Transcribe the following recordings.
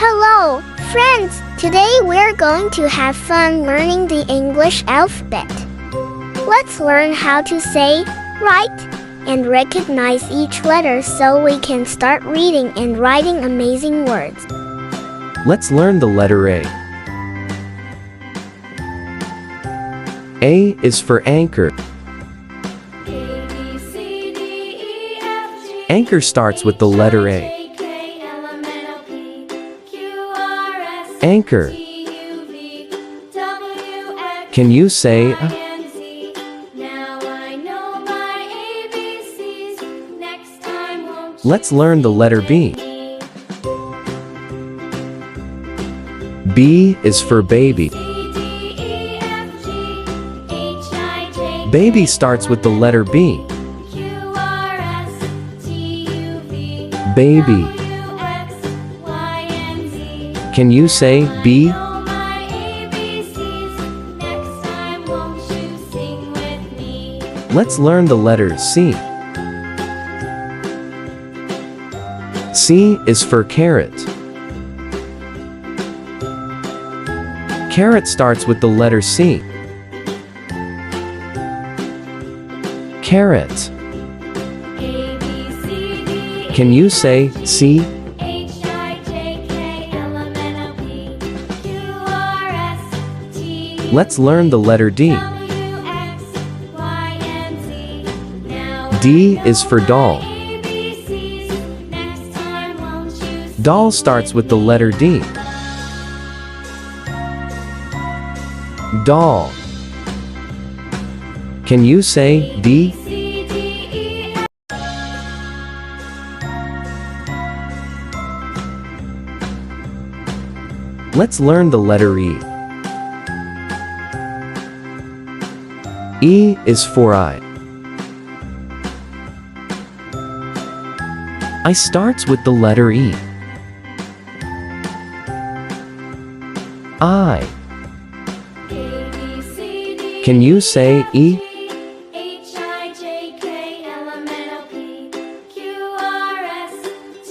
Hello, friends! Today we're going to have fun learning the English alphabet. Let's learn how to say, write, and recognize each letter so we can start reading and writing amazing words. Let's learn the letter A. A is for anchor. Anchor starts with the letter A. Anchor. Can you say A? Let's learn the letter B. B is for baby. Baby starts with the letter B. Baby. Can you say B? Let's learn the letter C. C is for carrot. Carrot starts with the letter C. Carrot. Can you say C? Let's learn the letter D. D is for doll. Doll starts with the letter D. Doll. Can you say D? Let's learn the letter E. E is for I. I starts with the letter E. I. Can you say E?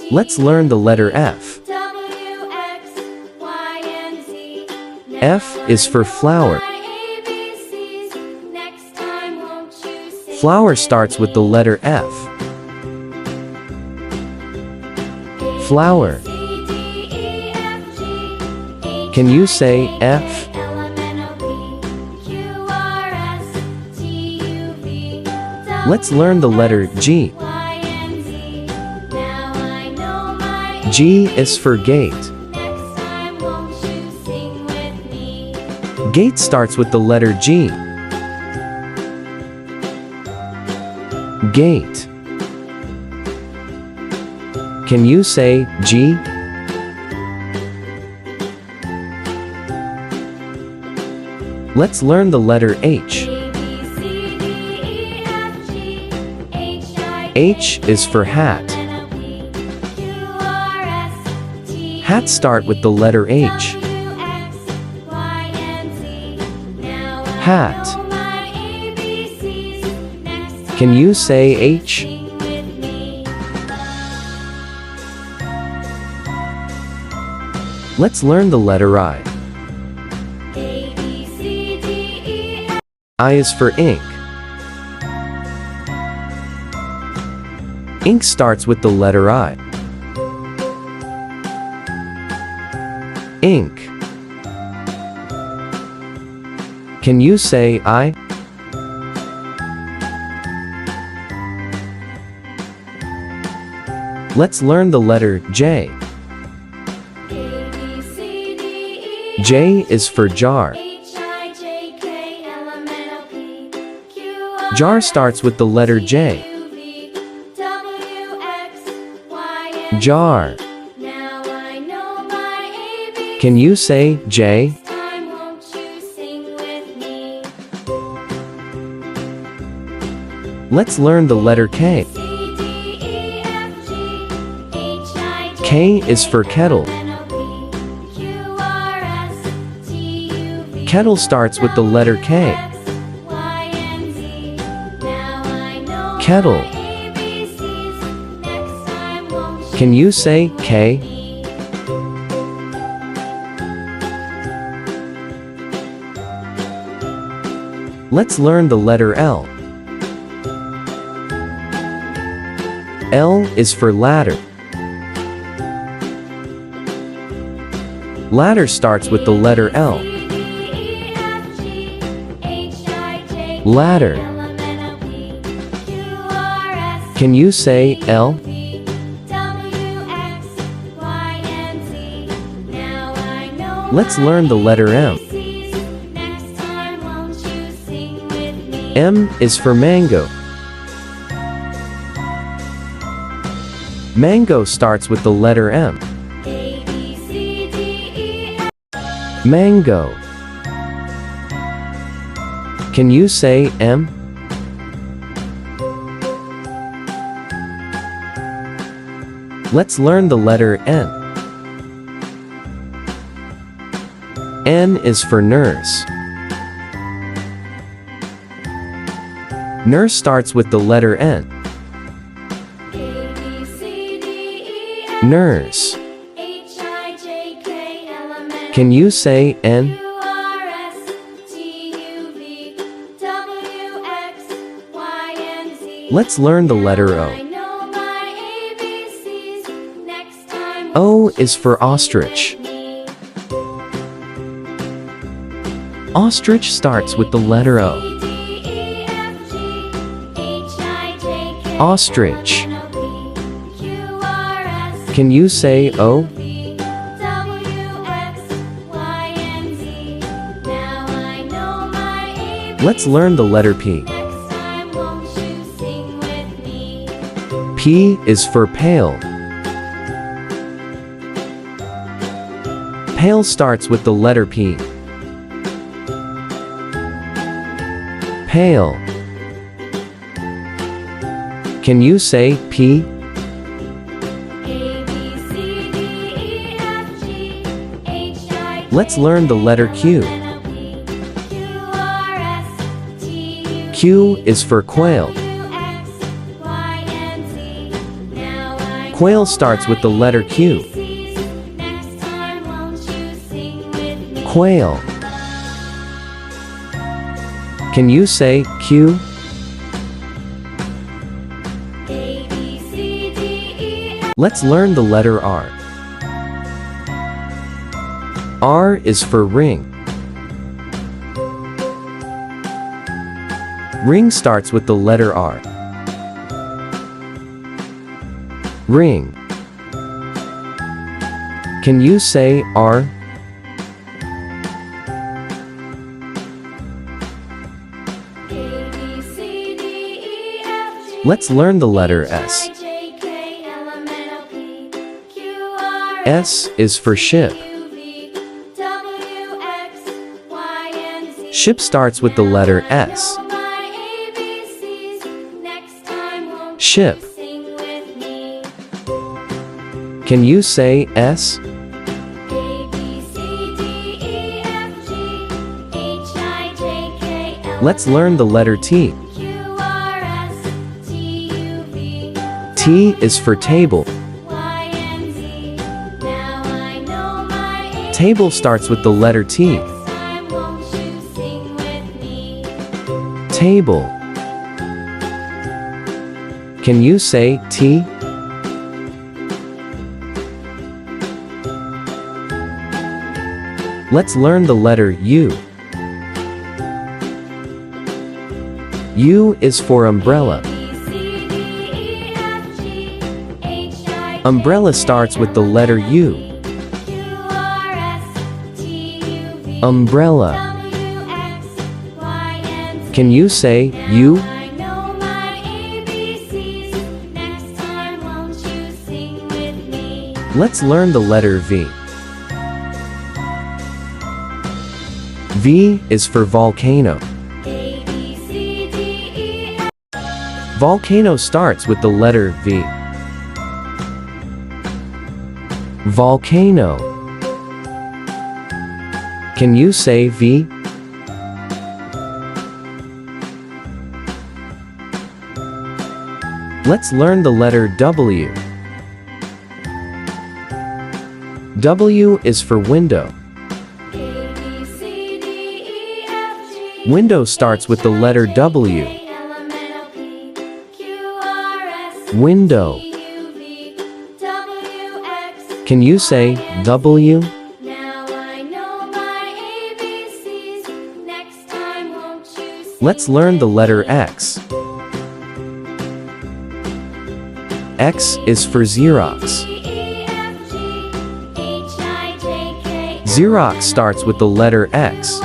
Let's learn the letter F. F is for flower. Flower starts with the letter F. Flower. Can you say F? Let's learn the letter G. G is for gate. Gate starts with the letter G. Gate. Can you say G? Let's learn the letter H. H is for hat. Hats start with the letter H. Hat. Can you say H? Let's learn the letter I. I is for ink. Ink starts with the letter I. Ink. Can you say I? Let's learn the letter J. J is for jar. Jar starts with the letter J. Jar. Can you say J? Let's learn the letter K. K is for kettle. Kettle starts with the letter K. Kettle. Can you say K? Let's learn the letter L. L is for ladder. Ladder starts with the letter L. Ladder. Can you say L? Let's learn the letter M. M is for mango. Mango starts with the letter M. Mango. Can you say M? Let's learn the letter N. N is for nurse. Nurse starts with the letter N. Nurse. Can you say N? Let's learn the letter O. O is for ostrich. Ostrich starts with the letter O. Ostrich. Can you say O? Let's learn the letter P. P is for pale. Pale starts with the letter P. Pale. Can you say P? Let's learn the letter Q. Q is for quail. Quail starts with the letter Q. Quail. Can you say Q? Let's learn the letter R. R is for ring. Ring starts with the letter R. Ring. Can you say R? Let's learn the letter S. S is for ship. Ship starts with the letter S. Ship. Can you say S? Let's learn the letter T. T is for table. Table starts with the letter T. Table. Can you say T? Let's learn the letter U. U is for umbrella. Umbrella starts with the letter U. Umbrella. Can you say U? Let's learn the letter V. V is for volcano. Volcano starts with the letter V. Volcano. Can you say V? Let's learn the letter W. W is for window. Window starts with the letter W. Window. Can you say W? Let's learn the letter X. X is for Xerox. Xerox starts with the letter X.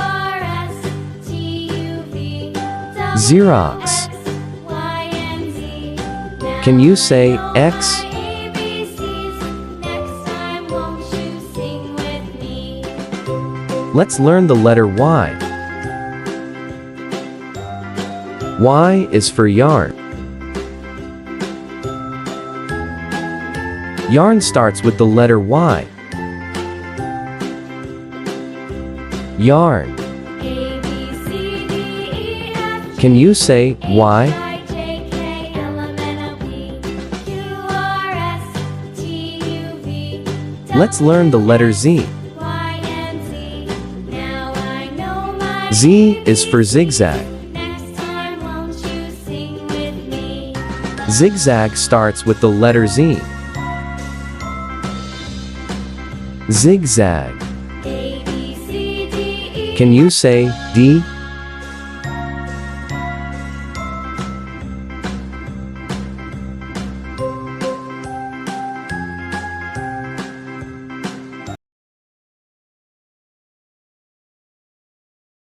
Xerox. Can you say X? Let's learn the letter Y. Y is for yarn. Yarn starts with the letter Y. Yarn. Can you say Y? Let's learn the letter Z. Z is for zigzag. Zigzag starts with the letter Z. Zigzag. Can you say D?